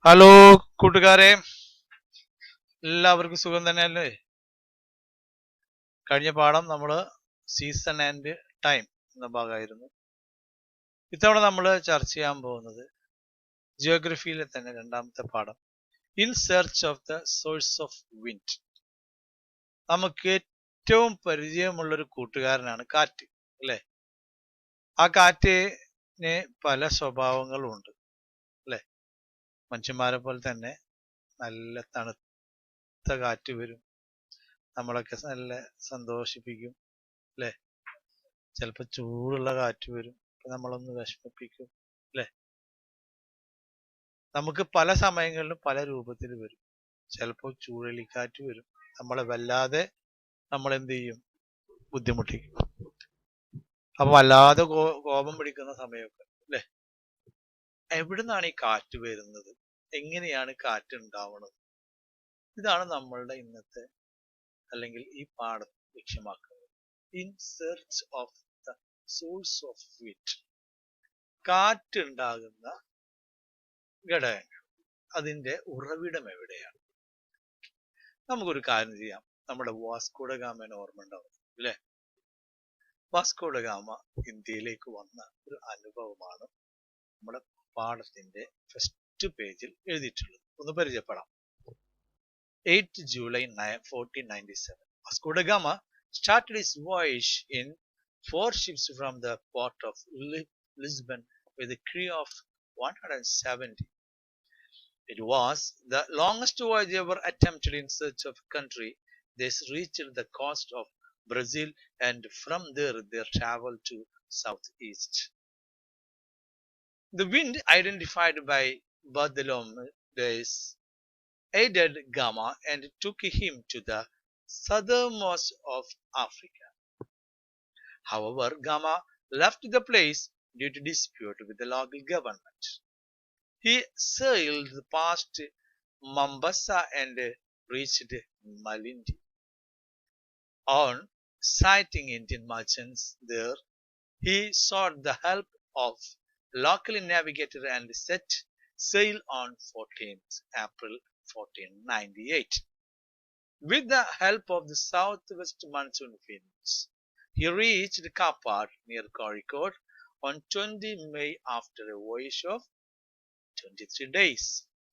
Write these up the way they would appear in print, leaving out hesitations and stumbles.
Hello കൂട്ടുകാരെ, എല്ലാവർക്കും സുഖം തന്നെയല്ലേ? കഴിഞ്ഞ പാഠം നമ്മൾ സീസൺ ആൻഡ് ടൈം എന്ന ഭാഗമായിരുന്നു. ഇത്തവണ നമ്മൾ ചർച്ച ചെയ്യാൻ പോകുന്നത് ജിയോഗ്രഫിയിലെ തന്നെ രണ്ടാമത്തെ പാഠം, in search of the source of wind. നമുക്ക് ഏറ്റവും പരിചയമുള്ളൊരു കൂട്ടുകാരനാണ് കാറ്റ്, അല്ലേ? ആ കാറ്റിന് പല സ്വഭാവങ്ങളും ഉണ്ട്, അല്ലേ? മനുഷ്യന്മാരെ പോലെ തന്നെ നല്ല തണുത്ത കാറ്റ് വരും, നമ്മളൊക്കെ നല്ല സന്തോഷിപ്പിക്കും, അല്ലെ? ചിലപ്പോ ചൂടുള്ള കാറ്റ് വരും, നമ്മളൊന്ന് വിഷമിപ്പിക്കും, അല്ലെ? നമുക്ക് പല സമയങ്ങളിലും പല രൂപത്തിൽ വരും. ചിലപ്പോൾ ചൂഴലിക്കാറ്റ് വരും, നമ്മളെ വല്ലാതെ നമ്മൾ എന്ത് ചെയ്യും, ബുദ്ധിമുട്ടിക്കും. അപ്പൊ വല്ലാതെ കോപം പിടിക്കുന്ന സമയമൊക്കെ, അല്ലെ? എവിടുന്നാണ് ഈ കാറ്റ് വരുന്നത്, എങ്ങനെയാണ് കാറ്റ് ഉണ്ടാവുന്നത്? ഇതാണ് നമ്മളുടെ ഇന്നത്തെ അല്ലെങ്കിൽ ഈ പാഠം ലക്ഷ്യമാക്കുന്നത്. In search of the source of wind. കാറ്റുണ്ടാകുന്ന ഘടകങ്ങൾ, അതിന്റെ ഉറവിടം എവിടെയാണ്? നമുക്കൊരു കാര്യം ചെയ്യാം. നമ്മുടെ വാസ്കോ ഡ ഗാമയെ ഓർമ്മ ഉണ്ടാവും, അല്ലെ? വാസ്കോ ഡ ഗാമ ഇന്ത്യയിലേക്ക് വന്ന ഒരു അനുഭവമാണ് നമ്മുടെ പാഠത്തിന്റെ ഫസ്റ്റ് പേജിൽ എഴുതിയിട്ടുള്ളത്. ഒന്ന് പരിചയപ്പെടാം. 8 July 1497, Vasco da Gama started his voyage in 4 ships from the port of Lisbon with a crew of 170. It was the longest voyage ever attempted in search of a country. They reached the coast of Brazil and from there they traveled to southeast. The wind identified by Bartholomew aided Gama and took him to the southernmost of Africa. However, Gama left the place due to dispute with the local government. He sailed past Mombasa and reached Malindi. On sighting Indian merchants there, he sought the help of local navigator and set sail on 14th April 1498. With the help of the southwest monsoon winds, he reached Kapar near Kozhikode on 20 May after a voyage of 23 days.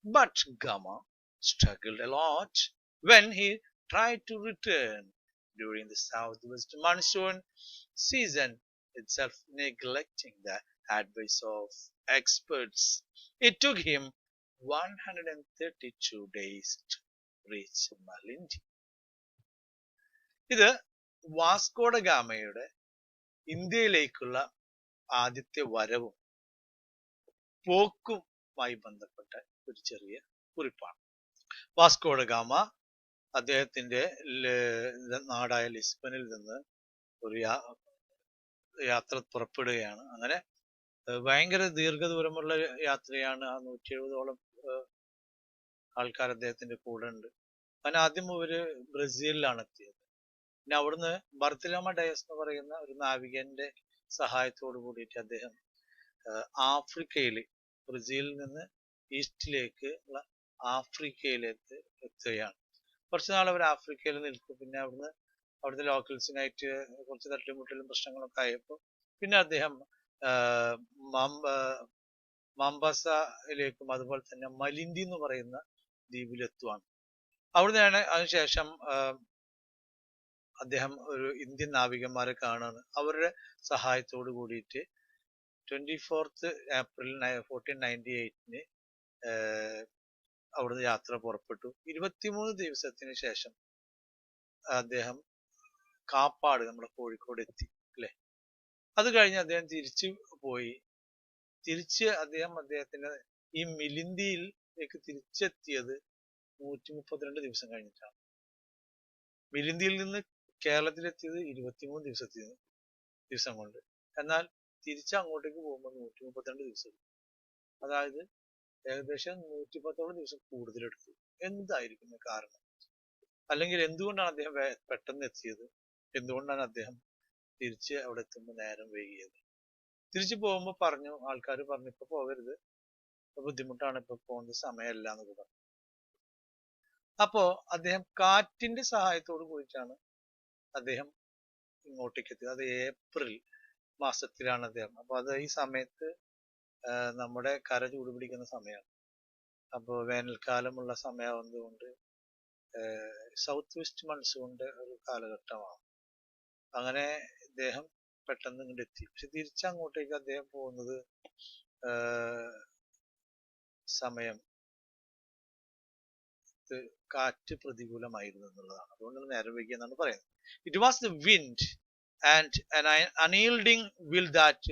But Gama struggled a lot when he tried to return during the southwest monsoon season itself, neglecting the advice of experts. It took him 132 days to reach Malindi. ഇത് Vasco ഡ ഗാമയുടെ ഇന്ത്യയിലേക്കുള്ള ആദ്യത്തെ വരവും പോക്കുമായി ബന്ധപ്പെട്ട ഒരു ചെറിയ കുറിപ്പാണ്. Vasco da Gama അദ്ദേഹത്തിന്റെ നാടായ ലിസ്ബണിൽ നിന്ന് ഒരു യാത്ര പുറപ്പെടുകയാണ്. അങ്ങനെ ഭയങ്കര ദീർഘദൂരമുള്ള യാത്രയാണ്. 170ഓളം ആൾക്കാർ അദ്ദേഹത്തിന്റെ കൂടെ ഉണ്ട്. അങ്ങനെ ആദ്യം ഇവര് ബ്രസീലിലാണ് എത്തിയത്. പിന്നെ അവിടുന്ന് ബർത്തലോമ ഡയസ് എന്ന് പറയുന്ന ഒരു നാവികന്റെ സഹായത്തോടു കൂടിയിട്ട് അദ്ദേഹം ആഫ്രിക്കയില്, ബ്രസീലിൽ നിന്ന് ഈസ്റ്റിലേക്ക് ഉള്ള ആഫ്രിക്കയിലേക്ക് എത്തുകയാണ്. കുറച്ചു നാൾ അവർ ആഫ്രിക്കയിൽ നിൽക്കും. പിന്നെ അവിടുത്തെ ലോക്കൽസിനായിട്ട് കുറച്ച് തട്ടുമുട്ടലും പ്രശ്നങ്ങളൊക്കെ ആയപ്പോൾ പിന്നെ അദ്ദേഹം മാംബാസയിലേക്കും അതുപോലെ തന്നെ മലിന്തി എന്ന് പറയുന്ന ദ്വീപിലെത്തുവാണ്. അവിടുന്നാണ് അതിനുശേഷം അദ്ദേഹം ഒരു ഇന്ത്യൻ നാവികന്മാരെ കാണുകയാണ്. അവരുടെ സഹായത്തോട് കൂടിയിട്ട് 24th April 1498 അവിടുന്ന് യാത്ര പുറപ്പെട്ടു. 23 ദിവസത്തിന് ശേഷം അദ്ദേഹം കാപ്പാട്, നമ്മുടെ കോഴിക്കോട് എത്തി, അല്ലെ? അത് കഴിഞ്ഞ് അദ്ദേഹം തിരിച്ചു പോയി. അദ്ദേഹത്തിന്റെ ഈ മിലിന്തിയിലേക്ക് തിരിച്ചെത്തിയത് 132 ദിവസം കഴിഞ്ഞിട്ടാണ്. മിലിന്തിയിൽ നിന്ന് കേരളത്തിലെത്തിയത് 23 ദിവസം കൊണ്ട്. എന്നാൽ തിരിച്ചങ്ങോട്ടേക്ക് പോകുമ്പോൾ 132 ദിവസം. അതായത് ഏകദേശം 110ഓളം ദിവസം കൂടുതലെടുത്തു. എന്തായിരിക്കും കാരണം? അല്ലെങ്കിൽ എന്തുകൊണ്ടാണ് അദ്ദേഹം പെട്ടെന്ന് എത്തിയത്? എന്തുകൊണ്ടാണ് അദ്ദേഹം തിരിച്ച് അവിടെ എത്തുമ്പോൾ നേരം വൈകിയത്? തിരിച്ചു പോകുമ്പോൾ ആൾക്കാർ പറഞ്ഞു, ഇപ്പൊ പോകരുത്, ബുദ്ധിമുട്ടാണ്, ഇപ്പൊ പോകുന്ന സമയമല്ല എന്നൊക്കെ പറഞ്ഞു. അപ്പോ അദ്ദേഹം കാറ്റിന്റെ സഹായത്തോട് കൂടിയിട്ടാണ് അദ്ദേഹം ഇങ്ങോട്ടേക്ക് എത്തിയത്. അത് ഏപ്രിൽ മാസത്തിലാണ് അദ്ദേഹം. അപ്പൊ അത് ഈ സമയത്ത് നമ്മുടെ കര ചൂട് പിടിക്കുന്ന സമയമാണ്. അപ്പോൾ വേനൽക്കാലമുള്ള സമയമാകുന്നതുകൊണ്ട് സൗത്ത് വെസ്റ്റ് മൺസൂണിന്റെ ഒരു കാലഘട്ടമാണ്. അങ്ങനെ ഇദ്ദേഹം പെട്ടെന്ന് ഇങ്ങോട്ട് എത്തി. പക്ഷെ തിരിച്ചങ്ങോട്ടേക്ക് അദ്ദേഹം പോകുന്നത് സമയം കാറ്റ് പ്രതികൂലമായിരുന്നു എന്നുള്ളതാണ്. അതുകൊണ്ടാണ് നേരം വൈകിയെന്നാണ് പറയുന്നത്. It was the wind and an unyielding will that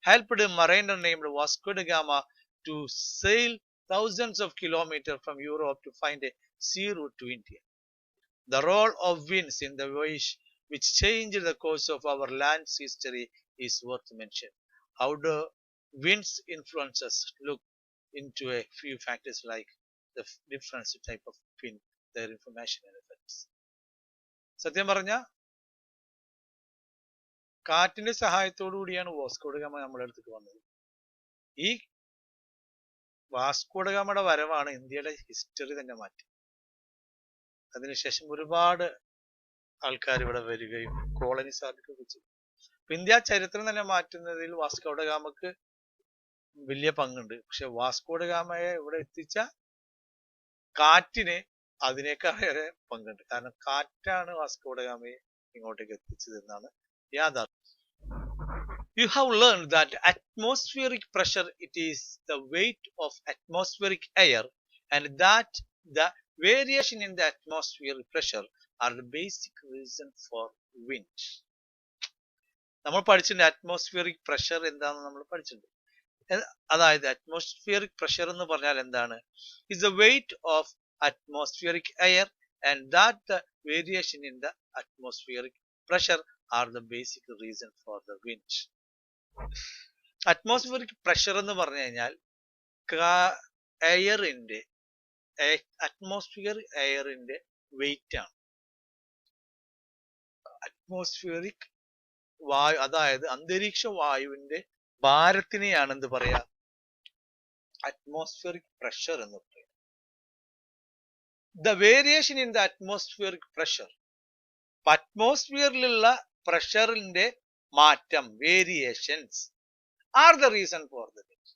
helped a mariner named Vasco da Gama to sail thousands of kilometers from Europe to find a sea route to India. The role of winds in the voyage which changed the course of our land's history is worth mention. How do winds influences? Look into a few factors like the different type of wind, their information and effects. സത്യം പറഞ്ഞ കാറ്റിന്റെ സഹായത്തോടു കൂടിയാണ് Vasco da Gama നമ്മുടെ അടുത്തേക്ക് വന്നത്. ഈ Vasco ഡ ഗാമയുടെ വരവാണ് ഇന്ത്യയുടെ ഹിസ്റ്ററി തന്നെ മാറ്റി. അതിനുശേഷം ഒരുപാട് ആൾക്കാർ ഇവിടെ വരികയും കോളനി സ്ഥാപിക്കുകയും ചെയ്തു. ഇന്ത്യ ചരിത്രം തന്നെ മാറ്റുന്നതിൽ വാസ്കോ ഡ ഗാമക്ക് വലിയ പങ്കുണ്ട്. പക്ഷെ വാസ്കോ ഡ ഗാമയെ ഇവിടെ എത്തിച്ച കാറ്റിന് അതിനേക്കാളേറെ പങ്കുണ്ട്. കാരണം കാറ്റാണ് വാസ്കോ ഡ ഗാമയെ ഇങ്ങോട്ടേക്ക് എത്തിച്ചത് എന്നാണ് യാഥാർത്ഥ്യം. You have learned that atmospheric pressure, it is the weight of atmospheric air, and that the variation in the atmospheric pressure are the basic reason for wind. നമ്മൾ പഠിച്ചിട്ടുണ്ട് അറ്റ്മോസ്ഫിയറിക് പ്രഷർ എന്താണെന്ന് നമ്മൾ പഠിച്ചിട്ടുണ്ട്. അതായത് അറ്റ്മോസ്ഫിയറിക് പ്രഷർ എന്ന് പറഞ്ഞാൽ എന്താണ്? Is the weight of atmospheric air and that the variation in the atmospheric pressure are the basic reason for the wind. Atmospheric pressure എന്ന് പറഞ്ഞു കഴിഞ്ഞാൽ എയറിന്റെ അറ്റ്മോസ്ഫിയർ എയറിന്റെ വെയിറ്റ് ആണ്. അറ്റ്മോസ്ഫിയറിക് വായു, അതായത് അന്തരീക്ഷ വായുവിന്റെ ഭാരത്തിനെയാണ് എന്ത് പറയാ? അറ്റ്മോസ്ഫിയറിക് പ്രഷർ എന്ന് പറയാം. The variation in the atmospheric pressure, അറ്റ്മോസ്ഫിയറിലുള്ള പ്രഷറിന്റെ മാറ്റം, variations are the reason for the wind.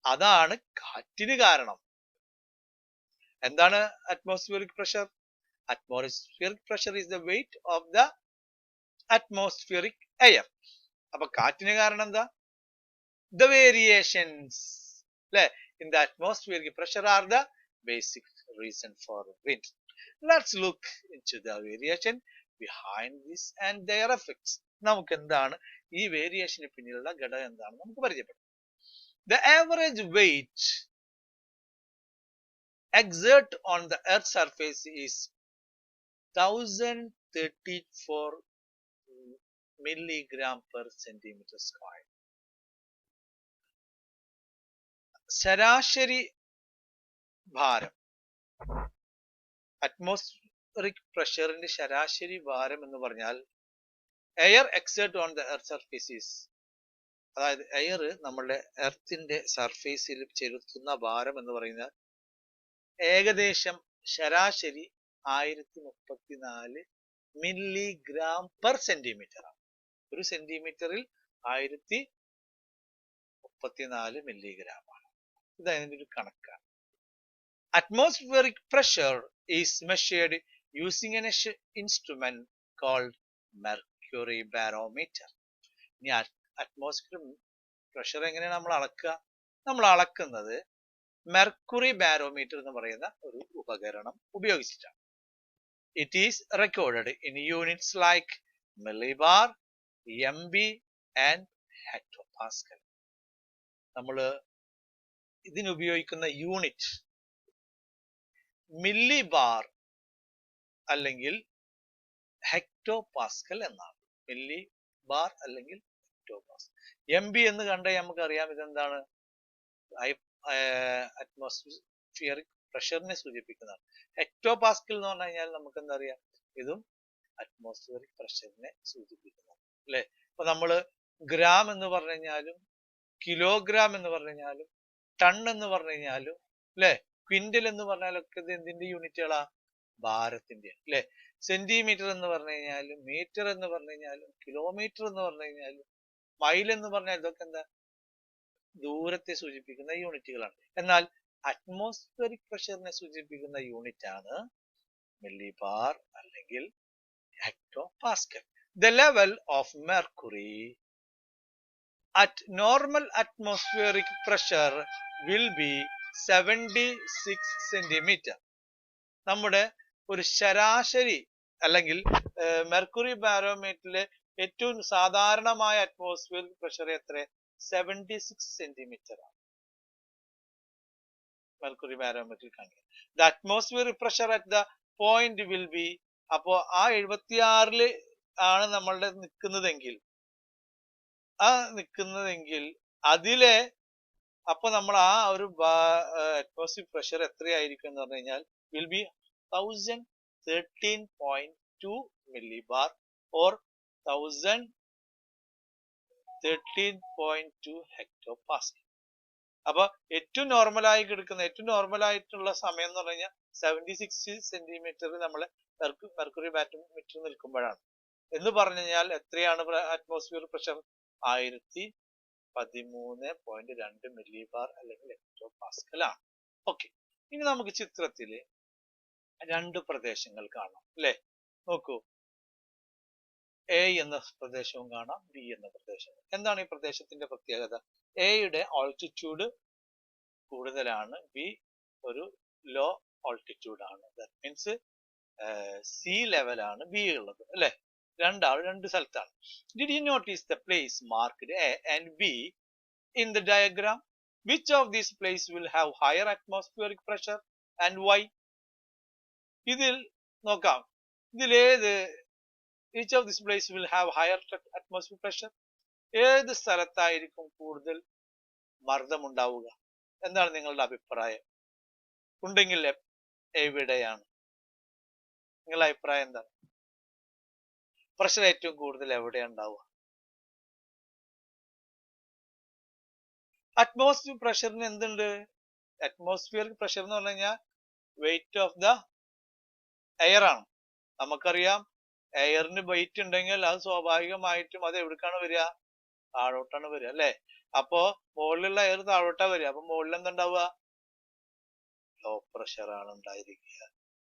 അതാണ് കാറ്റിന് കാരണം. എന്താണ് atmospheric pressure? Atmospheric pressure is the weight of the atmospheric air. അപ്പൊ കാറ്റിന് കാരണം എന്താ? ദ വേരിയേഷൻസ് അല്ലെ in the atmospheric pressure are the basic reason for wind. Let's look into the variation behind this and their effects. നമുക്ക് എന്താണ് ഈ വേരിയേഷന് പിന്നിലുള്ള ഘടകം എന്താണെന്ന് നമുക്ക് പരിചയപ്പെടാം. The average weight exert on the earth's surface is 1034 milligram per centimeter square. ശരാശരി ഭാരം, അറ്റ്മോസ്ഫിയറിക് പ്രഷറിന്റെ ശരാശരി ഭാരം എന്ന് പറഞ്ഞാൽ air exert on the earth surface, അതായത് എയർ നമ്മുടെ എർത്തിന്റെ സർഫേസിൽ ചെലുത്തുന്ന ഭാരം എന്ന് പറയുന്നത് ഏകദേശം ശരാശരി 1034 മില്ലിഗ്രാം പെർ സെന്റിമീറ്റർ ആണ്. ഒരു സെന്റിമീറ്ററിൽ 1034 മില്ലിഗ്രാം ആണ്. ഇത് അതിന്റെ ഒരു കണക്കാണ്. Atmospheric pressure is measured using an instrument called mercury barometer. ഇനി അറ്റ്മോസ്ഫിയർ പ്രഷർ എങ്ങനെയാണ് നമ്മൾ അളക്കുക? നമ്മൾ അളക്കുന്നത് മെർക്കുറി ബാരോമീറ്റർ എന്ന് പറയുന്ന ഒരു ഉപകരണം ഉപയോഗിച്ചിട്ടാണ്. It is recorded in units like millibar, MB and hectopascal. നമ്മൾ ഇതിനുപയോഗിക്കുന്ന യൂണിറ്റ് മില്ലിബാർ അല്ലെങ്കിൽ ഹെക്ടോപാസ്കൽ എന്നാണ്. മില്ലിബാർ അല്ലെങ്കിൽ ഹെക്ടോപാസ്കൽ. MB എന്ന് കണ്ടാൽ നമുക്കറിയാം ഇതെന്താണ്? അറ്റ്മോസ്ഫിയറിക് പ്രഷറിനെ സൂചിപ്പിക്കുന്നതാണ്. ഹെക്ടോപാസ്കൽ എന്ന് പറഞ്ഞു കഴിഞ്ഞാൽ നമുക്ക് എന്താ അറിയാം? ഇതും അറ്റ്മോസ്ഫിയറിക് പ്രഷറിനെ സൂചിപ്പിക്കുന്നതാണ് അല്ലെ. അപ്പൊ നമ്മള് ഗ്രാം എന്ന് പറഞ്ഞു കഴിഞ്ഞാലും കിലോഗ്രാം എന്ന് പറഞ്ഞു കഴിഞ്ഞാലും ടൺ എന്ന് പറഞ്ഞു കഴിഞ്ഞാലും അല്ലെ, ക്വിന്റൽ എന്ന് പറഞ്ഞാലൊക്കെ ഇത് എന്തിന്റെ യൂണിറ്റുകളാ? ഭാരത്തിന്റെ അല്ലെ. സെന്റിമീറ്റർ എന്ന് പറഞ്ഞു കഴിഞ്ഞാലും മീറ്റർ എന്ന് പറഞ്ഞു കഴിഞ്ഞാലും കിലോമീറ്റർ എന്ന് പറഞ്ഞു കഴിഞ്ഞാലും മൈൽ എന്ന് പറഞ്ഞാൽ ഇതൊക്കെ എന്താ? ദൂരത്തെ സൂചിപ്പിക്കുന്ന യൂണിറ്റുകളാണ്. എന്നാൽ അറ്റ്മോസ്ഫിയറിക് പ്രഷറിനെ സൂചിപ്പിക്കുന്ന യൂണിറ്റ് ആണ് മില്ലിബാർ അല്ലെങ്കിൽ hecto Pascal. The level of mercury at normal atmospheric pressure will be 76 centimeter. നമ്മുടെ ഒരു ശരാശരി അല്ലെങ്കിൽ മെർക്കുറി ബാരോമീറ്ററിലെ ഏറ്റവും സാധാരണമായ അറ്റ്മോസ്ഫിയറിക് പ്രഷർ എത്ര? 76 സെന്റിമീറ്റർ ആണ് മെർക്കുറി ബാരോമീറ്ററിൽ കാണിക്കുക. The atmospheric pressure at the point will be, അപ്പോ ആ 76 ആണ് നമ്മളുടെ നിൽക്കുന്നതെങ്കിൽ അതിലെ അപ്പൊ നമ്മൾ ആ ഒരു അറ്റ്മോസ്ഫിയറിക് പ്രഷർ എത്രയായിരിക്കും എന്ന് പറഞ്ഞു കഴിഞ്ഞാൽ will be 1013.2 millibar or 1013.2 hectopascal. അപ്പൊ ഏറ്റവും നോർമലായി കിടക്കുന്ന ഏറ്റവും നോർമലായിട്ടുള്ള സമയം എന്ന് പറഞ്ഞു കഴിഞ്ഞാൽ 76 സെന്റിമീറ്റർ നമ്മൾ മെർക്കുറി ബാരോമീറ്റർ നിൽക്കുമ്പോഴാണ്. എന്ന് പറഞ്ഞു കഴിഞ്ഞാൽ എത്രയാണ് അറ്റ്മോസ്ഫിയർ പ്രഷർ? 1013.2 മില്ലിബാർ അല്ലെങ്കിൽ ഹെക്ടോ പാസ്കൽ ആണ്. ഓക്കെ, ഇനി നമുക്ക് ചിത്രത്തില് രണ്ട് പ്രദേശങ്ങൾ കാണാം അല്ലെ. നോക്കൂ, എ എന്ന പ്രദേശവും കാണാം, ബി എന്ന പ്രദേശവും. എന്താണ് ഈ പ്രദേശത്തിന്റെ പ്രത്യേകത? എയുടെ ഓൾട്ടിറ്റ്യൂഡ് കൂടുതലാണ്, ബി ഒരു ലോ ഓൾട്ടിറ്റ്യൂഡ് ആണ്. ദാറ്റ് മീൻസ് സീ ലെവൽ ആണ് ബി ഉള്ളത് അല്ലെ. രണ്ട് സ്ഥലത്താണ്. Did you notice the place marked A and B in the diagram? Which of these places will have higher atmospheric pressure and why? ഇതിൽ നോക്കാം, ഇതിലേത് each of these places will have higher atmospheric pressure? ഏത് സ്ഥലത്തായിരിക്കും കൂടുതൽ മർദ്ദം ഉണ്ടാവുക? എന്താണ് നിങ്ങളുടെ അഭിപ്രായം? ഉണ്ടെങ്കിൽ എവിടെയാണ്? നിങ്ങളുടെ അഭിപ്രായം എന്താണ്? പ്രഷർ ഏറ്റവും കൂടുതൽ എവിടെയാണ് ഉണ്ടാവുക? അറ്റ്മോസ്ഫിയർ പ്രഷറിന് എന്തുണ്ട്? അറ്റ്മോസ്ഫിയറിക് പ്രഷർ എന്ന് പറഞ്ഞു കഴിഞ്ഞാൽ വെയിറ്റ് ഓഫ് ദ എയർ ആണ്. നമുക്കറിയാം എയറിന് വെയിറ്റ് ഉണ്ടെങ്കിൽ അത് സ്വാഭാവികമായിട്ടും അത് എവിടേക്കാണ് വരിക? താഴോട്ടാണ് വരിക അല്ലെ. അപ്പോ മുകളിലുള്ള എയർ താഴോട്ടാ വരിക. അപ്പൊ മുകളിൽ എന്തുണ്ടാവുക? ലോ പ്രഷർ ആണ് ഉണ്ടായിരിക്കുക,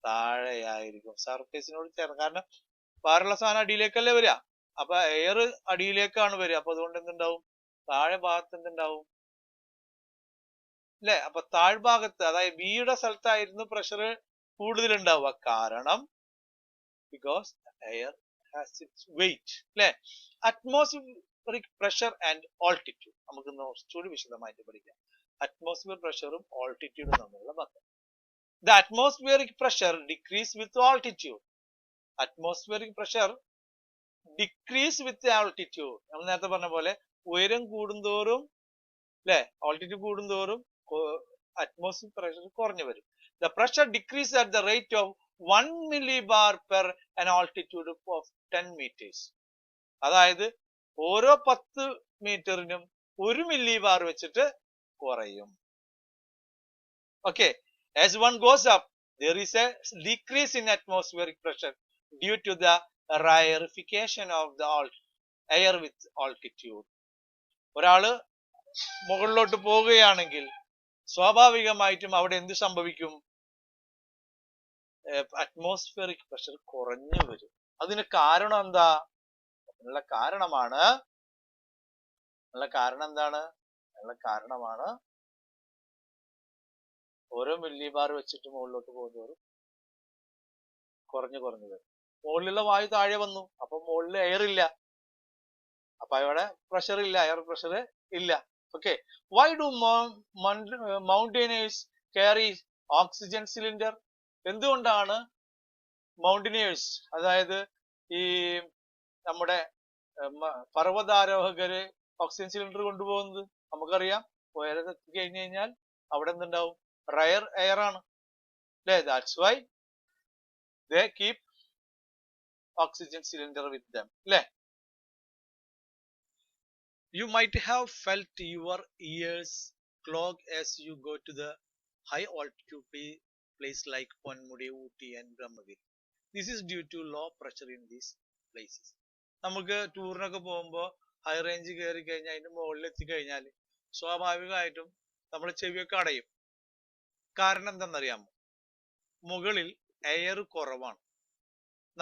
താഴെയായിരിക്കും, സർഫേസിനോട് ചേർന്ന്. കാരണം വേറുള്ള സാധനം അടിയിലേക്കല്ലേ വരിക, അപ്പൊ എയർ അടിയിലേക്കാണ് വരിക. അപ്പൊ അതുകൊണ്ട് എന്തുണ്ടാവും? താഴെ ഭാഗത്ത് എന്തുണ്ടാവും അല്ലെ. അപ്പൊ താഴ്ഭാഗത്ത്, അതായത് ബിയുടെ സ്ഥലത്തായിരുന്നു പ്രഷർ കൂടുതൽ ഉണ്ടാവുക. കാരണം because air has its weight അല്ലെ. അറ്റ്മോസ്ഫിയറിക് പ്രഷർ ആൻഡ് ഓൾട്ടിറ്റ്യൂഡ് നമുക്ക് കുറച്ചുകൂടി വിശദമായിട്ട് പഠിക്കാം. അറ്റ്മോസ്ഫിയർ പ്രഷറും ഓൾട്ടിറ്റ്യൂഡും തമ്മിലുള്ള ബന്ധം. The atmospheric pressure decrease with altitude. Atmospheric pressure decrease with altitude. നമ്മൾ നേരത്തെ പറഞ്ഞ പോലെ ഉയരം കൂടുന്തോറും അല്ലെ, ഓൾട്ടിറ്റ്യൂഡ് കൂടുന്തോറും അറ്റ്മോസ്ഫിയറിക് പ്രഷർ കുറഞ്ഞു വരും. The pressure decreases at the rate of 1 millibar per an altitude of 10 meters. അതായത് ഓരോ 10 മീറ്ററിനും 1 millibar വെച്ചിട്ട് കുറയും. Okay, as one goes up, there is a decrease in atmospheric pressure due to the rarefication of the air with altitude. ഒരാള് മുകളിലോട്ട് പോവുകയാണെങ്കിൽ സ്വാഭാവികമായിട്ടും അവിടെ എന്ത് സംഭവിക്കും? അറ്റ്മോസ്ഫിയറിക് പ്രഷർ കുറഞ്ഞു വരും. അതിന് കാരണം എന്താ? അതിനുള്ള കാരണമാണ് ഓരോ മില്ലിബാർ വെച്ചിട്ട് മുകളിലോട്ട് പോകുന്നവരും കുറഞ്ഞു വരും. മുകളിലുള്ള വായു താഴെ വന്നു, അപ്പൊ മുകളിൽ എയർ ഇല്ല, അപ്പൊ അവിടെ പ്രഷർ ഇല്ല, എയർ പ്രഷർ ഇല്ല. Okay, why do mountaineers carry oxygen cylinder? എന്തുകൊണ്ടാണ് മൗണ്ടനിയേഴ്സ്, അതായത് ഈ നമ്മുടെ പർവ്വതാരോഹകര് ഓക്സിജൻ സിലിണ്ടർ കൊണ്ടുപോകുന്നത്? നമുക്കറിയാം ഉയരത്തി കഴിഞ്ഞു കഴിഞ്ഞാൽ അവിടെ എന്തുണ്ടാവും? റയർ എയർ ആണ് അല്ലെ. That's why they keep oxygen cylinder with them അല്ലെ. You might have felt your ears clog as you go to the high altitude place like Ponmudi, Ooty and Brahmagiri. This is due to low pressure in these places. നമുക്ക് ടൂറിനൊക്കെ പോകുമ്പോൾ high range കയറി കഴിഞ്ഞാൽ അതിന്റെ മുകളിൽ എത്തിക്കഴിഞ്ഞാൽ സ്വാഭാവികമായിട്ടും നമ്മുടെ ചെവിയൊക്കെ അടയും. കാരണം എന്താണെന്നറിയാമോ? മുകളിൽ എയർ കുറവാണ്.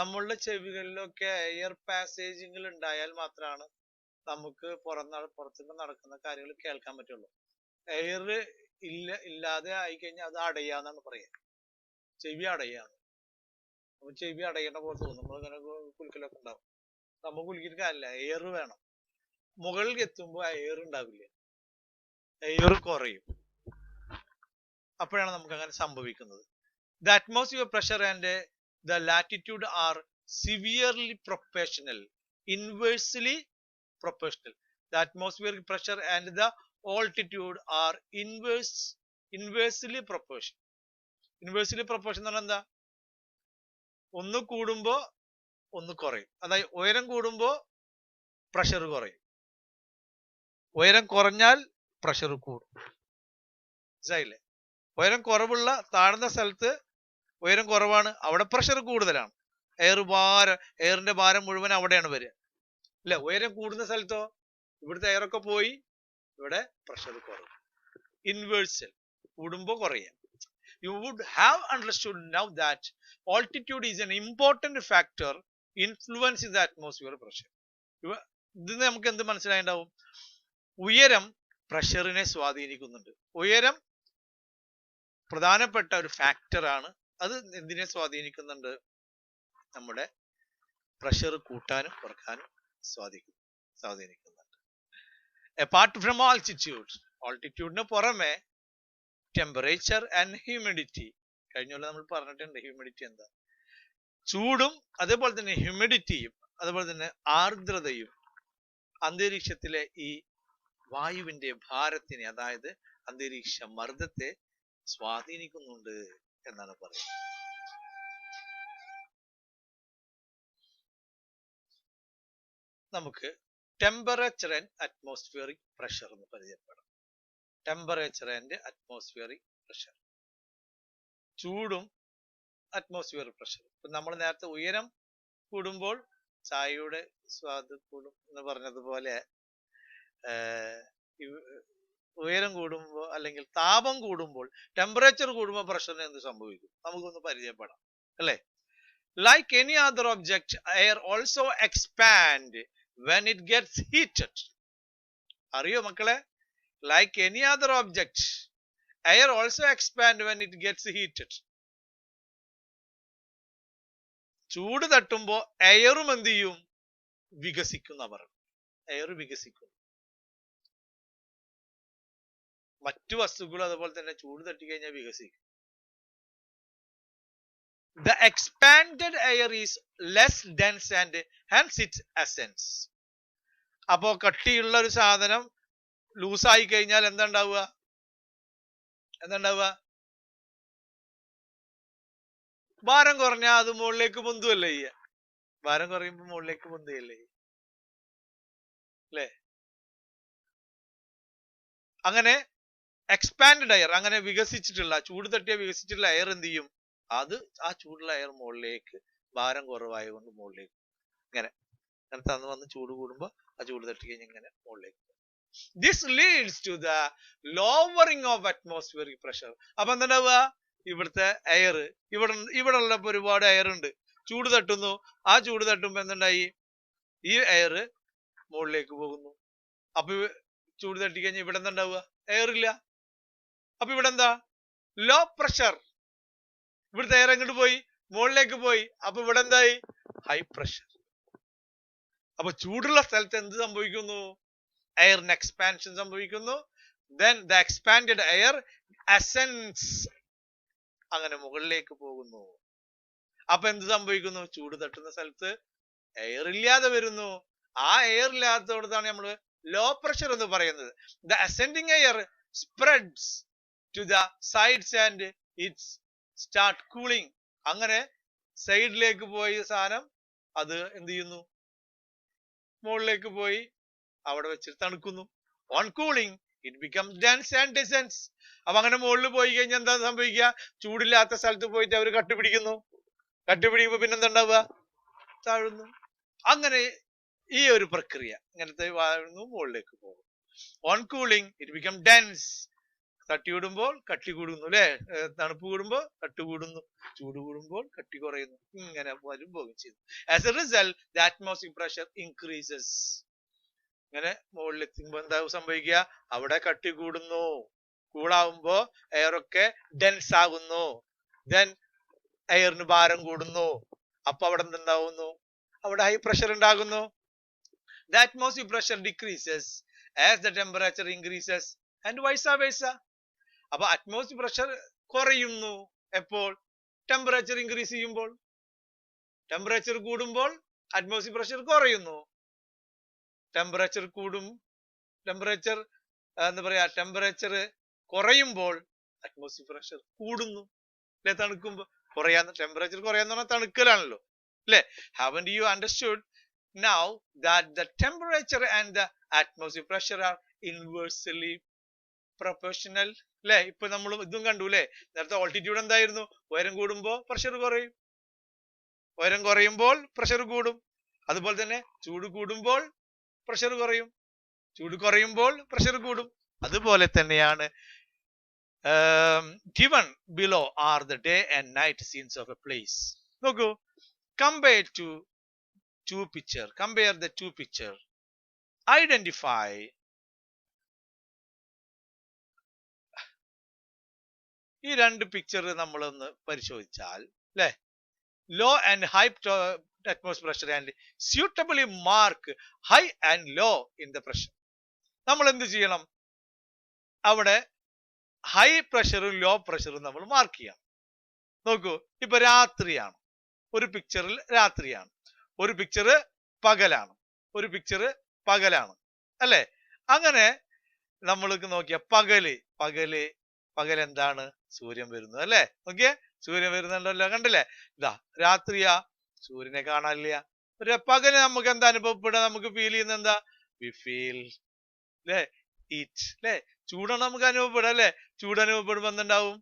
നമ്മളുടെ ചെവികളിലൊക്കെ എയർ പാസേജുകൾ ഉണ്ടായാൽ മാത്രമാണ് നമുക്ക് പുറത്തുനിന്ന് നടക്കുന്ന കാര്യങ്ങൾ കേൾക്കാൻ പറ്റുള്ളൂ. എയർ ഇല്ലാതെ ആയിക്കഴിഞ്ഞാൽ അത് അടയാന്നാണ് പറയുക. ചെവി അടയാണ്. അപ്പൊ ചെവി അടയേണ്ട പോലെ തോന്നും. നമ്മളിങ്ങനെ കുലുക്കലൊക്കെ ഉണ്ടാവും. നമുക്ക് കുലുക്കിയിട്ട് കാര്യമില്ല, എയർ വേണം. മുകളിൽ എത്തുമ്പോൾ എയർ ഉണ്ടാവില്ല, എയർ കുറയും. അപ്പോഴാണ് നമുക്ക് അങ്ങനെ സംഭവിക്കുന്നത്. The atmosphere pressure and the latitude are severely proportional, inversely proportional. The atmospheric pressure and the altitude are inversely proportional. Inversely proportional എന്ന് പറഞ്ഞാൽ എന്താ? ഒന്ന് കൂടുമ്പോ ഒന്ന് കുറയും. അതായത് ഉയരം കൂടുമ്പോ പ്രഷർ കുറയും, ഉയരം കുറഞ്ഞാൽ പ്രഷർ കൂടും. മനസ്സിലായില്ലേ? ഉയരം കുറവുള്ള താഴ്ന്ന സ്ഥലത്ത് ഉയരം കുറവാണ്, അവിടെ പ്രഷർ കൂടുതലാണ്. എയറിന്റെ ഭാരം മുഴുവൻ അവിടെയാണ് വരിക. ഇല്ല, ഉയരം കൂടുന്ന സ്ഥലത്തോ ഇവിടുത്തെ എയറൊക്കെ പോയി ഇവിടെ പ്രഷർ കുറവ്. ഇൻവേഴ്സൽ, കൂടുമ്പോ കുറയാം. You would have understood now that altitude is an important factor influencing the atmosphere pressure. ഇതിന് നമുക്ക് എന്ത് മനസ്സിലായിണ്ടാവും? ഉയരം പ്രഷറിനെ സ്വാധീനിക്കുന്നുണ്ട്. ഉയരം പ്രധാനപ്പെട്ട ഒരു ഫാക്ടറാണ്. അത് എന്തിനെ സ്വാധീനിക്കുന്നുണ്ട്? നമ്മുടെ പ്രഷർ കൂട്ടാനും കുറക്കാനും സ്വാധീനിക്കുന്നുണ്ട്. Apart from altitude പുറമെ ടെമ്പറേച്ചർ ആൻഡ് ഹ്യൂമിഡിറ്റി. കഴിഞ്ഞ കൊല്ലം നമ്മൾ പറഞ്ഞിട്ടുണ്ട് ഹ്യൂമിഡിറ്റി എന്താ. ചൂടും അതേപോലെ തന്നെ ഹ്യൂമിഡിറ്റിയും അതുപോലെ തന്നെ ആർദ്രതയും അന്തരീക്ഷത്തിലെ ഈ വായുവിന്റെ ഭാരത്തിനെ, അതായത് അന്തരീക്ഷ മർദ്ദത്തെ സ്വാധീനിക്കുന്നുണ്ട് എന്നാണ് പറയുന്നത്. നമുക്ക് ടെമ്പറേച്ചർ ആൻഡ് അറ്റ്മോസ്ഫിയറിക് പ്രഷർ എന്ന് പരിചയപ്പെടാം. ടെമ്പറേച്ചർ ആൻഡ് അറ്റ്മോസ്ഫിയറിക് പ്രഷർ, ചൂടും അറ്റ്മോസ്ഫിയറിക് പ്രഷർ. ഇപ്പൊ നമ്മൾ നേരത്തെ ഉയരം കൂടുമ്പോൾ ചായയുടെ സ്വാദ് കൂടും എന്ന് പറഞ്ഞതുപോലെ ഉയരം കൂടുമ്പോൾ അല്ലെങ്കിൽ താപം കൂടുമ്പോൾ, ടെമ്പറേച്ചർ കൂടുമ്പോൾ പ്രഷറിന് എന്ത് സംഭവിക്കും നമുക്കൊന്ന് പരിചയപ്പെടാം അല്ലെ? Like any other object, air also expand when it gets heated. അറിയോ മക്കളെ? Like any other object, air also expand when it gets heated. ചൂട് തട്ടുമ്പോ എയറും എന്ത് ചെയ്യും? വികസിക്കുന്ന പറഞ്ഞു. എയർ വികസിക്കും. മറ്റു വസ്തുക്കളും അതുപോലെ തന്നെ ചൂട് തട്ടിക്കഴിഞ്ഞാൽ വികസിക്കും. The expanded air is less dense and hence its essence. അപ്പോ കട്ടിയുള്ള ഒരു സാധനം ലൂസായി കഴിഞ്ഞാൽ എന്താ ഉണ്ടാവുക? ഭാരം കുറഞ്ഞാൽ അത് മുകളിലേക്ക് പൊന്തുവല്ലേ ചെയ്യുക. ഭാരം കുറയുമ്പോൾ മുകളിലേക്ക് പൊന്തുകയല്ലേ അല്ലേ? അങ്ങനെ എക്സ്പാൻഡ് എയർ, അങ്ങനെ വികസിച്ചിട്ടുള്ള, ചൂട് തട്ടിയ വികസിച്ചിട്ടുള്ള എയർ എന്ത് ചെയ്യും? അത് ആ ചൂടുള്ള എയർ മുകളിലേക്ക്, ഭാരം കുറവായതുകൊണ്ട് മുകളിലേക്ക് ഇങ്ങനെ വന്ന് ചൂട് കൂടുമ്പോ ആ ചൂട് തട്ടി കഴിഞ്ഞ് ഇങ്ങനെ മുകളിലേക്ക്. This leads to the lowering of atmospheric pressure. അപ്പൊ എന്താ? ഇവിടുത്തെ എയർ, ഇവിടെ ഉള്ളപ്പോ ഒരുപാട് എയർ ഉണ്ട്, ചൂട് തട്ടുന്നു. ആ ചൂട് തട്ടുമ്പോ എന്തുണ്ടായി? ഈ എയർ മുകളിലേക്ക് പോകുന്നു. അപ്പൊ ചൂട് തട്ടിക്കഴിഞ്ഞാൽ ഇവിടെ എന്താ ഉണ്ടാവുക? എയർ ഇല്ല. അപ്പൊ ഇവിടെ എന്താ? Low pressure. ഇവിടുത്തെ എയർ എങ്ങോട്ട് പോയി? മുകളിലേക്ക് പോയി. അപ്പൊ ഇവിടെ എന്തായി? High pressure. അപ്പൊ ചൂടുള്ള സ്ഥലത്ത് എന്ത് സംഭവിക്കുന്നു? എയറിന് എക്സ്പാൻഷൻ സംഭവിക്കുന്നു. then the expanded air ascends, അങ്ങനെ മുകളിലേക്ക് പോകുന്നു. അപ്പൊ എന്ത് സംഭവിക്കുന്നു? ചൂട് തട്ടുന്ന സ്ഥലത്ത് എയർ ഇല്ലാതെ വരുന്നു. ആ എയർ ഇല്ലാത്തടത്താണ് നമ്മൾ ലോ പ്രഷർ എന്ന് പറയുന്നത്. the ascending air spreads to the sides and it start cooling. അങ്ങനെ സൈഡിലേക്ക് പോയ സാധനം അത് എന്ത് ചെയ്യുന്നു? മുകളിലേക്ക് പോയി അവിടെ വെച്ചിട്ട് തണുക്കുന്നു. on cooling it becomes dense and descends. അപ്പൊ അങ്ങനെ മുകളിൽ പോയി കഴിഞ്ഞാൽ എന്താ സംഭവിക്കുക? ചൂടില്ലാത്ത സ്ഥലത്ത് പോയിട്ട് അവർ കട്ടുപിടിക്കുന്നു. കട്ടുപിടിക്കുമ്പോ പിന്നെന്താ ഉണ്ടാവുക? താഴുന്നു. അങ്ങനെ ഈ ഒരു പ്രക്രിയ ഇങ്ങനത്തെ വാഴുന്നു, മുകളിലേക്ക് പോകും. On cooling it become dense. തട്ടി വിടുമ്പോൾ കട്ടി കൂടുന്നു, അല്ലെ? തണുപ്പ് കൂടുമ്പോൾ കട്ടി കൂടുന്നു, ചൂട് കൂടുമ്പോൾ കട്ടി കുറയുന്നു, ഇങ്ങനെ വരും പോകും ചെയ്തു. As A result the atmosphere pressure increases. ഇങ്ങനെ മുകളിൽ എത്തുമ്പോ എന്താ സംഭവിക്കുക? അവിടെ കട്ടി കൂടുന്നു, കൂളാവുമ്പോ എയറൊക്കെ ഡെൻസ് ആകുന്നു, ദെൻ എയറിന് ഭാരം കൂടുന്നു. അപ്പൊ അവിടെ എന്തുണ്ടാവുന്നു? അവിടെ ഹൈ പ്രഷർ ഉണ്ടാകുന്നു. The atmosphere pressure decreases as the temperature increases and vice versa. അപ്പൊ അറ്റ്മോസ്ഫിയർ പ്രഷർ കുറയുന്നു എപ്പോൾ? ടെമ്പറേച്ചർ ഇൻക്രീസ് ചെയ്യുമ്പോൾ. ടെമ്പറേച്ചർ കൂടുമ്പോൾ അറ്റ്മോസ്ഫിയർ പ്രഷർ കുറയുന്നു. ടെമ്പറേച്ചർ എന്താ പറയാ, ടെമ്പറേച്ചർ കുറയുമ്പോൾ അറ്റ്മോസ്ഫിയർ പ്രഷർ കൂടുന്നു, അല്ലെ? തണുക്കുമ്പോ ടെമ്പറേച്ചർ കുറയാന്ന് പറഞ്ഞാൽ തണുക്കലാണല്ലോ, അല്ലെ? Haven't you understood now that the temperature and the atmosphere pressure are inversely proportional? അല്ലെ? ഇപ്പൊ നമ്മൾ ഇതും കണ്ടു, അല്ലെ? നേരത്തെ ഓൾട്ടിറ്റ്യൂഡ് എന്തായിരുന്നു? ഉയരം കൂടുമ്പോ പ്രഷർ കുറയും, ഉയരം കുറയുമ്പോൾ പ്രഷർ കൂടും. അതുപോലെ തന്നെ ചൂട് കൂടുമ്പോൾ പ്രഷർ കുറയും, ചൂട് കുറയുമ്പോൾ പ്രഷർ കൂടും. അതുപോലെ തന്നെയാണ് given below are the day and night scenes of a place. നോക്കൂ, compare the two picture. Identify ഈ രണ്ട് പിക്ചർ നമ്മളൊന്ന് പരിശോധിച്ചാൽ, അല്ലെ? Law and high atmosphere pressure and suitably mark high and low in the pressure. നമ്മൾ എന്ത് ചെയ്യണം? അവിടെ ഹൈ പ്രഷറും ലോ പ്രഷറും നമ്മൾ മാർക്ക് ചെയ്യണം. നോക്കൂ, ഇപ്പൊ രാത്രിയാണ്, ഒരു പിക്ചറിൽ രാത്രിയാണ്, ഒരു പിക്ചർ പകലാണ്, ഒരു പിക്ചർ പകലാണ്, അല്ലെ? അങ്ങനെ നമ്മൾക്ക് നോക്കിയ പകൽ എന്താണ്? സൂര്യൻ വരുന്നത്, അല്ലെ? നോക്കിയേ, സൂര്യൻ വരുന്നുണ്ടല്ലോ, കണ്ടില്ലേ? ഇതാ രാത്രിയാ, സൂര്യനെ കാണാനില്ല. ഒരു പകല് നമുക്ക് എന്താ അനുഭവപ്പെടുക? നമുക്ക് ഫീൽ ചെയ്യുന്ന എന്താ? വി ഫീൽ, അല്ലെ, ഹീറ്റ്, അല്ലെ? ചൂടാണ് നമുക്ക് അനുഭവപ്പെടുക, അല്ലെ? ചൂട് അനുഭവപ്പെടുമ്പോ എന്തുണ്ടാവും?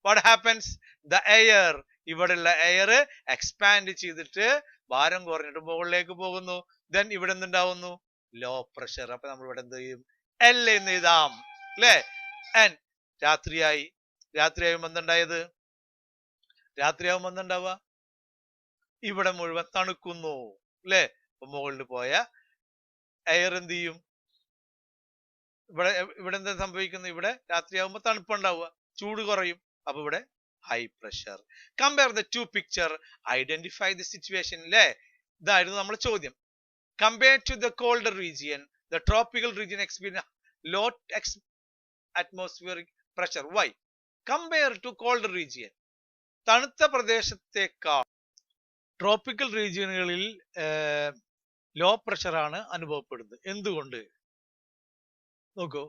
What happens? ദ എയർ, ഇവിടെയുള്ള എയർ എക്സ്പാൻഡ് ചെയ്തിട്ട് ഭാരം കുറഞ്ഞിട്ട് മുകളിലേക്ക് പോകുന്നു. ദെൻ ഇവിടെ എന്തുണ്ടാവുന്നു? Low pressure. അപ്പൊ നമ്മൾ ഇവിടെ എന്ത് ചെയ്യും? എൽ എന്ന് എഴുതാം, അല്ലെ? ആൻഡ് രാത്രിയാകുമ്പോ എന്തുണ്ടായത്? രാത്രിയാകുമ്പോ എന്തുണ്ടാവുക? ഇവിടെ മുഴുവൻ തണുക്കുന്നു, അല്ലെ? അപ്പൊ മുകളിൽ പോയ എയർ എന്ത് ചെയ്യും? ഇവിടെ എന്താ സംഭവിക്കുന്നു? ഇവിടെ രാത്രിയാകുമ്പോ തണുപ്പുണ്ടാവുക, ചൂട് കുറയും. അപ്പൊ ഇവിടെ high pressure. Compare the two picture, identify the situation, അല്ലെ? ഇതായിരുന്നു നമ്മുടെ ചോദ്യം. Compare to the colder region, the tropical region experience low atmospheric pressure. Why? Compare to colder region, തണുത്ത പ്രദേശത്തേക്കാൾ ട്രോപ്പിക്കൽ റീജിയനുകളിൽ ലോ പ്രഷറാണ് അനുഭവപ്പെടുന്നത്. എന്തുകൊണ്ട്? നോക്കൂ,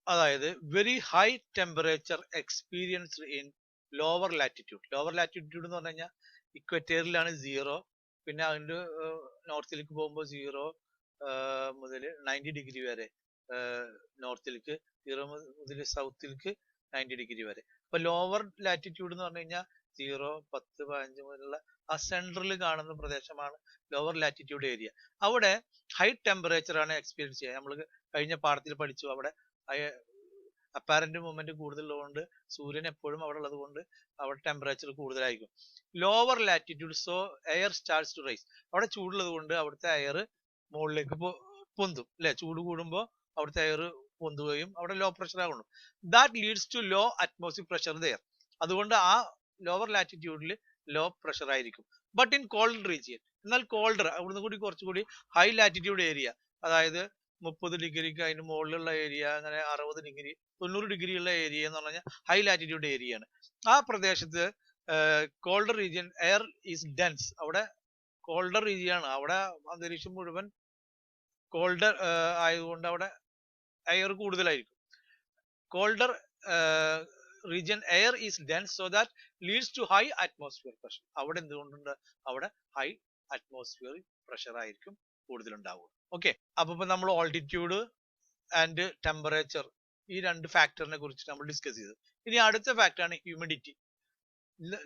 അതായത് very high temperature experienced in lower latitude. Lower latitude എന്ന് പറഞ്ഞു കഴിഞ്ഞാൽ ഇക്വറ്റേറിയലാണ് 0, പിന്നെ അതിന്റെ നോർത്തിലേക്ക് പോകുമ്പോൾ 0 മുതൽ 90 ഡിഗ്രി വരെ, നോർത്തിലേക്ക് 0 മുതൽ സൗത്തിലേക്ക് 90 ഡിഗ്രി വരെ. അപ്പൊ ലോവർ ലാറ്റിറ്റ്യൂഡ് എന്ന് പറഞ്ഞു കഴിഞ്ഞാൽ 0, 10, 15 മുതലുള്ള ആ സെൻട്രൽ കാണുന്ന പ്രദേശമാണ് ലോവർ ലാറ്റിറ്റ്യൂഡ് ഏരിയ. അവിടെ ഹൈ ടെമ്പറേച്ചർ ആണ് എക്സ്പീരിയൻസ് ചെയ്യുക. നമ്മൾ കഴിഞ്ഞ പാഠത്തിൽ പഠിച്ചു, അവിടെ അപ്പാരന്റ് മൂവ്മെന്റ് കൂടുതലുള്ളതുകൊണ്ട് സൂര്യൻ എപ്പോഴും അവിടെ ഉള്ളത് കൊണ്ട് അവിടെ ടെമ്പറേച്ചർ കൂടുതലായിരിക്കും. Lower latitude, so air starts to rise. അവിടെ ചൂടുള്ളത് കൊണ്ട് അവിടുത്തെ എയർ മുകളിലേക്ക് പൊന്തും, അല്ലെ? ചൂട് കൂടുമ്പോൾ അവിടുത്തെ എയർ പൊന്തുകയും അവിടെ ലോ പ്രഷർ ആകുന്നു. That leads to low atmosphere pressure there. അതുകൊണ്ട് ആ ലോവർ ലാറ്റിറ്റ്യൂഡിൽ ലോ പ്രഷർ ആയിരിക്കും. ബട്ട് ഇൻ കോൾഡ് റീജിയൻ, എന്നാൽ കോൾഡർ അവിടുന്ന് കൂടി കുറച്ചുകൂടി ഹൈ ലാറ്റിറ്റ്യൂഡ് ഏരിയ, അതായത് 30 ഡിഗ്രിക്ക് അതിന് മുകളിലുള്ള ഏരിയ, അങ്ങനെ 60 ഡിഗ്രി 90 ഡിഗ്രി ഉള്ള ഏരിയ എന്ന് പറഞ്ഞാൽ ഹൈ ലാറ്റിറ്റ്യൂഡ് ഏരിയ ആണ്. ആ പ്രദേശത്ത് colder region air is dense. അവിടെ കോൾഡർ റീജിയൻ ആണ്, അവിടെ അന്തരീക്ഷം മുഴുവൻ കോൾഡർ ആയതുകൊണ്ട് അവിടെ എയർ കൂടുതലായിരിക്കും. Colder region air is dense, so that leads to high atmospheric pressure. അവിടെ എന്തുകൊണ്ടുണ്ട്? അവിടെ ഹൈ അറ്റ്മോസ്ഫിയറിക് പ്രഷർ ആയിരിക്കും കൂടുതലുണ്ടാവുക. ഓക്കെ, അപ്പൊ നമ്മൾ ഓൾട്ടിറ്റ്യൂഡ് ആൻഡ് ടെമ്പറേച്ചർ ഈ രണ്ട് ഫാക്ടറിനെ കുറിച്ച് നമ്മൾ ഡിസ്കസ് ചെയ്തത്. ഇനി അടുത്ത ഫാക്ടറാണ് ഹ്യൂമിഡിറ്റി.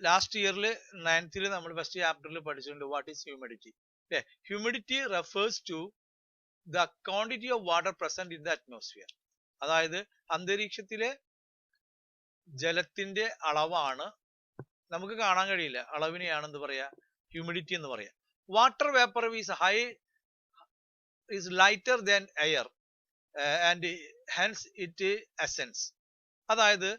ലാസ്റ്റ് ഇയറിൽ 9th നമ്മൾ ഫസ്റ്റ് ചാപ്റ്ററിൽ പഠിച്ചിട്ടുണ്ട് വാട്ട് ഈസ് ഹ്യൂമിഡിറ്റി. അല്ലെ, humidity refers to the quantity of water present in the atmosphere. അതായത് അന്തരീക്ഷത്തിലെ ജലത്തിന്റെ അളവാണ്, നമുക്ക് കാണാൻ കഴിയില്ല, അളവിനെയാണ് എന്ത് പറയാ, ഹ്യൂമിഡിറ്റി എന്ന് പറയാം. Water vapour is lighter than air and hence it essence. അതായത്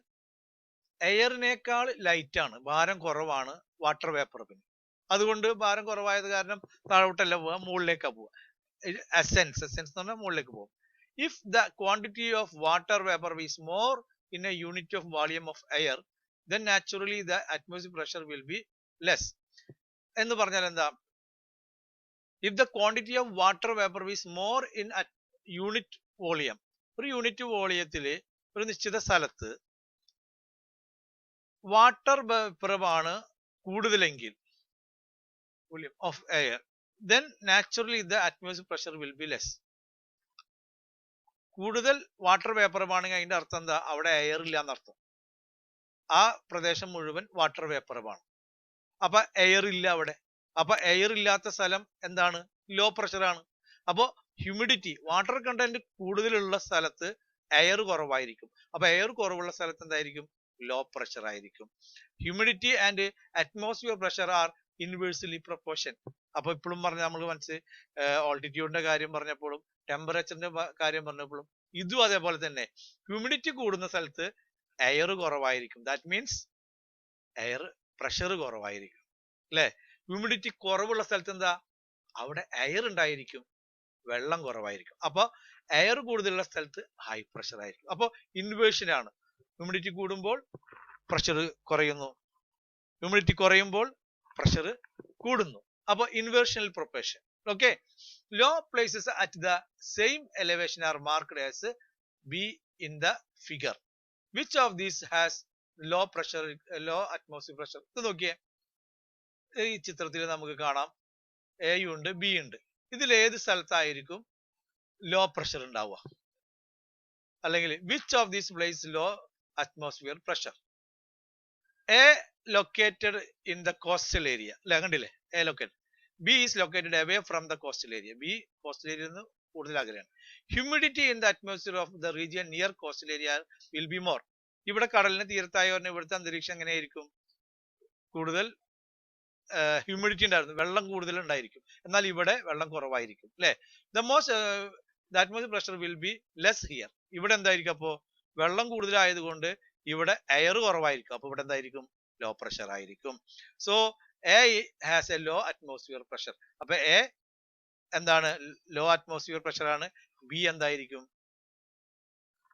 എയറിനേക്കാൾ ലൈറ്റ് ആണ്, ഭാരം കുറവാണ് വാട്ടർ വേപ്പർ. പിന്നെ അതുകൊണ്ട് ഭാരം കുറവായത് കാരണം താഴോട്ടല്ല പോവുക, മുകളിലേക്കാണ് പോവുക. എസെൻസ് എന്ന് പറഞ്ഞാൽ മുകളിലേക്ക് പോകും. If the quantity of water vapour is more in a unit of volume of air, then naturally the atmospheric pressure will be less. എന്ന് പറഞ്ഞാൽ എന്താ, if the quantity of water vapor is more in a unit volume, ഒരു unit വോളിയത്തില് ഒരു നിശ്ചിത സ്ഥലത്ത് water വേപ്പറാണ് കൂടുതലെങ്കിൽ volume of air, then naturally the atmospheric pressure will be less. കൂടുതൽ water വേപ്പറുമാണെങ്കിൽ അതിന്റെ അർത്ഥം എന്താ, അവിടെ എയർ ഇല്ല എന്നർത്ഥം. ആ പ്രദേശം മുഴുവൻ വാട്ടർ വേപ്പറുമാണ്, അപ്പൊ എയർ ഇല്ല അവിടെ. അപ്പൊ എയർ ഇല്ലാത്ത സ്ഥലം എന്താണ്, ലോ പ്രഷറാണ്. അപ്പോ ഹ്യൂമിഡിറ്റി, വാട്ടർ കണ്ടന്റ് കൂടുതലുള്ള സ്ഥലത്ത് എയർ കുറവായിരിക്കും. അപ്പൊ എയർ കുറവുള്ള സ്ഥലത്ത് എന്തായിരിക്കും, ലോ പ്രഷർ ആയിരിക്കും. Humidity and atmosphere pressure are inversely proportion. അപ്പൊ ഇപ്പോഴും പറഞ്ഞ നമുക്ക് മനസ്സിൽ ഓൾട്ടിറ്റ്യൂഡിന്റെ കാര്യം പറഞ്ഞപ്പോഴും ടെമ്പറേച്ചറിന്റെ കാര്യം പറഞ്ഞപ്പോഴും ഇതും അതേപോലെ തന്നെ. ഹ്യൂമിഡിറ്റി കൂടുന്ന സ്ഥലത്ത് എയർ കുറവായിരിക്കും, ദാറ്റ് മീൻസ് എയർ പ്രഷർ കുറവായിരിക്കും, അല്ലെ. ഹ്യൂമിഡിറ്റി കുറവുള്ള സ്ഥലത്ത് എന്താ, അവിടെ എയർ ഉണ്ടായിരിക്കും, വെള്ളം കുറവായിരിക്കും. അപ്പൊ എയർ കൂടുതലുള്ള സ്ഥലത്ത് ഹൈ പ്രഷർ ആയിരിക്കും. അപ്പൊ ഇൻവേർഷൻ ആണ്, ഹ്യൂമിഡിറ്റി കൂടുമ്പോൾ പ്രഷർ കുറയുന്നു, ഹ്യൂമിഡിറ്റി കുറയുമ്പോൾ പ്രഷർ കൂടുന്നു. അപ്പൊ ഇൻവേർഷണൽ propagation. Okay, low places at the same elevation are marked as B in the figure. Which of these has low pressure, low atmospheric pressure? ഇത് നോക്കിയേ, ഈ ചിത്രത്തിൽ നമുക്ക് കാണാം എ ഉണ്ട്, ബി ഉണ്ട്. ഇതിൽ ഏത് സ്ഥലത്തായിരിക്കും ലോ പ്രഷർ ഉണ്ടാവുക, അല്ലെങ്കിൽ which of these places low atmospheric pressure? A located in the coastal area, അല്ലെ, കണ്ടില്ലേ, A located. B is located away from the coastal area. B coastal area നിന്ന് കൂടുതൽ അകലെയാണ്. Humidity in the atmosphere of the region near coastal area will be more. ഇവിടെ കടലിന് തീരത്തായ ഇവിടുത്തെ അന്തരീക്ഷം എങ്ങനെയായിരിക്കും, കൂടുതൽ ഹ്യൂമിഡിറ്റി ഉണ്ടായിരുന്നു, വെള്ളം കൂടുതൽ ഉണ്ടായിരിക്കും. എന്നാൽ ഇവിടെ വെള്ളം കുറവായിരിക്കും, അല്ലെ. The atmospheric pressure will be less here. ഇവിടെ എന്തായിരിക്കും, അപ്പോ വെള്ളം കൂടുതലായതുകൊണ്ട് ഇവിടെ എയർ കുറവായിരിക്കും, അപ്പൊ ഇവിടെ എന്തായിരിക്കും, ലോ പ്രഷർ ആയിരിക്കും. So A has a low atmosphere pressure. അപ്പൊ A എന്താണ്, ലോ അറ്റ്മോസ്ഫിയർ പ്രഷർ ആണ്. ബി എന്തായിരിക്കും,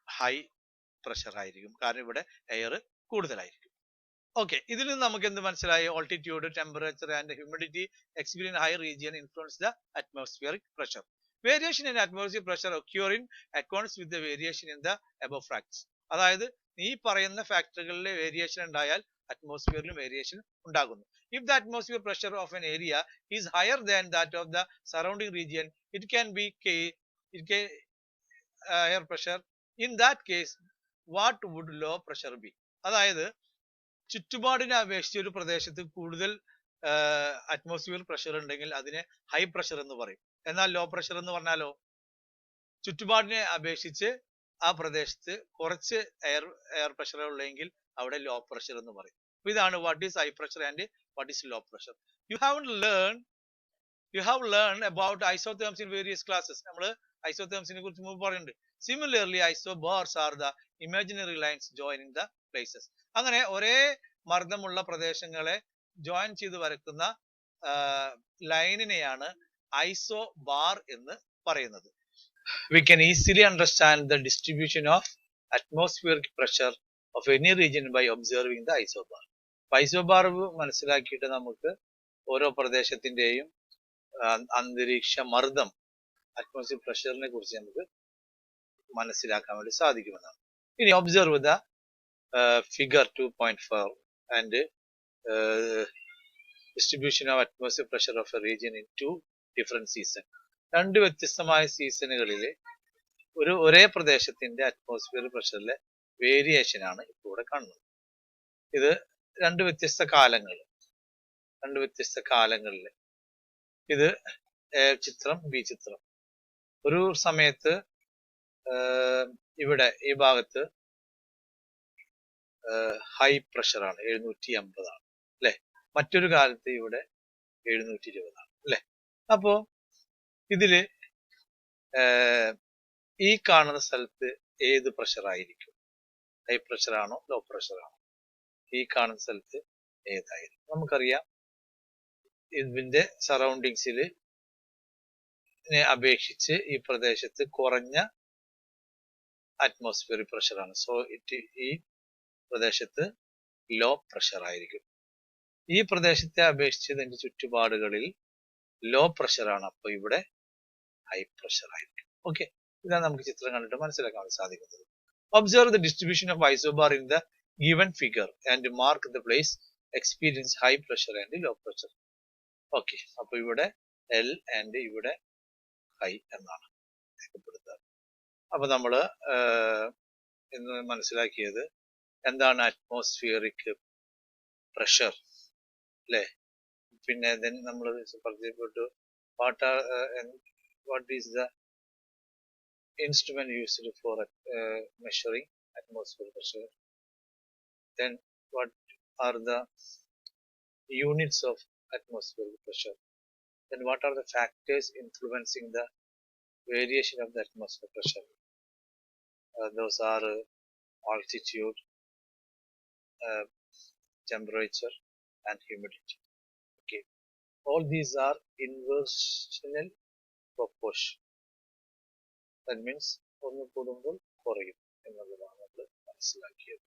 ഹൈ പ്രഷർ ആയിരിക്കും, കാരണം ഇവിടെ എയർ കൂടുതലായിരിക്കും. ഓക്കെ, ഇതിൽ നിന്ന് നമുക്ക് എന്ത് മനസ്സിലായി, altitude, temperature and humidity experience high region influence the atmospheric pressure. Variation in atmosphere pressure occur in accordance with the variation in the above factors. അതായത് ഈ പറയുന്ന ഫാക്ടറുകളിലെ വേരിയേഷൻ ഉണ്ടായാൽ അറ്റ്മോസ്ഫിയറിൽ വേരിയേഷൻ ഉണ്ടാകുന്നു. If the atmosphere pressure of an area is higher than that of the surrounding region, it can be higher pressure. In that case, what would low pressure be? അതായത് ചുറ്റുപാടിനെ അപേക്ഷിച്ച് ഒരു പ്രദേശത്ത് കൂടുതൽ അറ്റ്മോസ്ഫിയർ പ്രഷർ ഉണ്ടെങ്കിൽ അതിനെ high pressure എന്ന് പറയും. എന്നാൽ ലോ പ്രഷർ എന്ന് പറഞ്ഞാലോ, ചുറ്റുപാടിനെ അപേക്ഷിച്ച് ആ പ്രദേശത്ത് കുറച്ച് എയർ പ്രഷർ ഉള്ളെങ്കിൽ അവിടെ ലോ പ്രഷർ എന്ന് പറയും. ഇതാണ് what is high pressure and what is low pressure. You have learned about isotherms in various classes. നമ്മൾ isothermsനെ കുറിച്ച് മുമ്പ് പറയുന്നുണ്ട്. Similarly, isobars are the imaginary lines joining the places. അങ്ങനെ ഒരേ മർദ്ദമുള്ള പ്രദേശങ്ങളെ ജോയിൻ ചെയ്ത് വരക്കുന്ന ലൈനിനെയാണ് ഐസോബാർ എന്ന് പറയുന്നത്. We can easily understand the distribution of atmospheric pressure of any region by observing the isobar. Isobar മനസ്സിലാക്കിയിട്ട് നമുക്ക് ഓരോ പ്രദേശത്തിന്റെയും അന്തരീക്ഷ മർദ്ദം, അറ്റ്മോസ്ഫിയർ പ്രഷറിനെ കുറിച്ച് നമുക്ക് മനസ്സിലാക്കാൻ വേണ്ടി സാധിക്കുമെന്നാണ്. ഇനി observe the figure 2.4 and distribution of atmosphere pressure of A region in 2 different season. രണ്ട് വ്യത്യസ്തമായ സീസണുകളിലെ ഒരേ പ്രദേശത്തിന്റെ അറ്റ്മോസ്ഫിയർ പ്രഷറിലെ വേരിയേഷൻ ആണ് ഇപ്പോൾ ഇവിടെ കാണുന്നത്. ഇത് രണ്ട് വ്യത്യസ്ത കാലങ്ങളിൽ ഇത് ചിത്രം ബി ചിത്രം. ഒരു സമയത്ത് ഇവിടെ ഈ ഭാഗത്ത് ഹൈ പ്രഷർ ആണ്, 750 ആണ് അല്ലെ. മറ്റൊരു കാലത്ത് ഇവിടെ 720 ആണ് അല്ലെ. അപ്പോ ഇതില് ഈ കാണുന്ന സ്ഥലത്ത് ഏത് പ്രഷർ ആയിരിക്കും? ഹൈ പ്രഷർ ആണോ ലോ പ്രഷർ ആണോ? ഈ കാണുന്ന സ്ഥലത്ത് ഏതായിരിക്കും? നമുക്കറിയാം ഇതിന്റെ സറൗണ്ടിങ്സിൽ അപേക്ഷിച്ച് ഈ പ്രദേശത്ത് കുറഞ്ഞ അറ്റ്മോസ്ഫിയറിക് പ്രഷർ ആണ്. സോ ഈ പ്രദേശത്ത് ലോ പ്രഷർ ആയിരിക്കും. ഈ പ്രദേശത്തെ അപേക്ഷിച്ച് ഇതിന്റെ ചുറ്റുപാടുകളിൽ ലോ പ്രഷർ ആണ്, അപ്പൊ ഇവിടെ ഹൈ പ്രഷർ ആയിരിക്കും. ഓക്കെ, ഇതാണ് നമുക്ക് ചിത്രം കണ്ടിട്ട് മനസ്സിലാക്കാൻ സാധിക്കുന്നത്. Observe the distribution of isobar in the given figure and mark the place experience high pressure and low pressure. Okay, അപ്പൊ ഇവിടെ എൽ ആൻഡ് ഇവിടെ ഹൈ എന്നാണ് രേഖപ്പെടുത്തുക. അപ്പൊ നമ്മള് ഇന്ന് മനസ്സിലാക്കിയത് എന്താണ് അറ്റ്മോസ്ഫിയറിക് പ്രഷർ അല്ലെ. പിന്നെ നമ്മൾ പരിചയപ്പെട്ടു what is the instrument used for measuring atmospheric pressure. Then what are the units of atmospheric pressure. Then what are the factors influencing the variation of the atmospheric pressure. Those are altitude, temperature and humidity. Okay, all these are inversional proportion. That means ഒന്ന് കൂടുമ്പോൾ കുറയും എന്നുള്ളതാണ് നമ്മൾ മനസ്സിലാക്കിയത്.